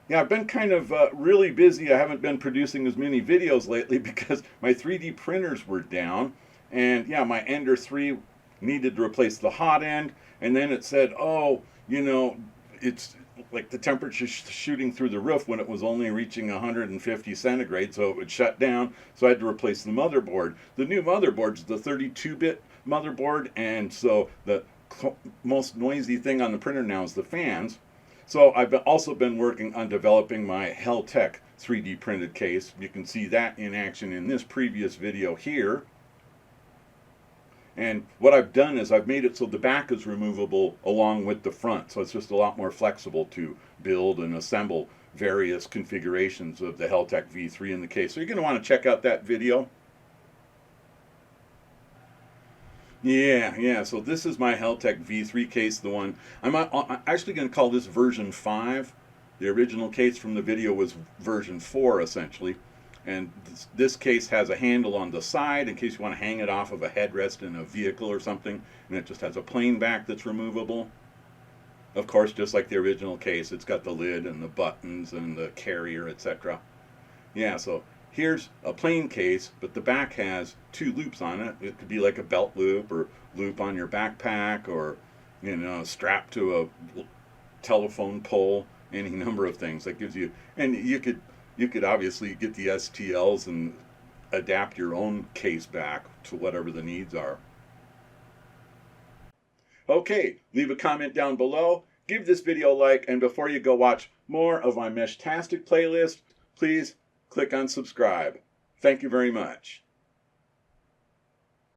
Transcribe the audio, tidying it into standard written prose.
Yeah, I've been kind of really busy. I haven't been producing as many videos lately because my 3D printers were down. And yeah, my Ender 3 needed to replace the hot end. And then it said, oh, it's like the temperature shooting through the roof when it was only reaching 150 centigrade, so it would shut down. So I had to replace the motherboard. The new motherboard is the 32-bit motherboard, and so the most noisy thing on the printer now is the fans. So I've also been working on developing my Heltec 3D printed case. You can see that in action in this previous video here. And what I've done is I've made it so the back is removable along with the front. So it's just a lot more flexible to build and assemble various configurations of the Heltec V3 in the case. So you're going to want to check out that video. Yeah. So this is my Heltec V3 case, the one I'm actually going to call this version 5. The original case from the video was version 4 essentially. And this case has a handle on the side in case you want to hang it off of a headrest in a vehicle or something. And it just has a plain back that's removable. Of course, just like the original case, it's got the lid and the buttons and the carrier, etc. Yeah, so here's a plain case, but the back has 2 loops on it. It could be like a belt loop or loop on your backpack or, strapped to a telephone pole, any number of things. That gives you, and you could obviously get the STLs and adapt your own case back to whatever the needs are. Okay, leave a comment down below, give this video a like, and before you go watch more of my Meshtastic playlist, please click on subscribe. Thank you very much.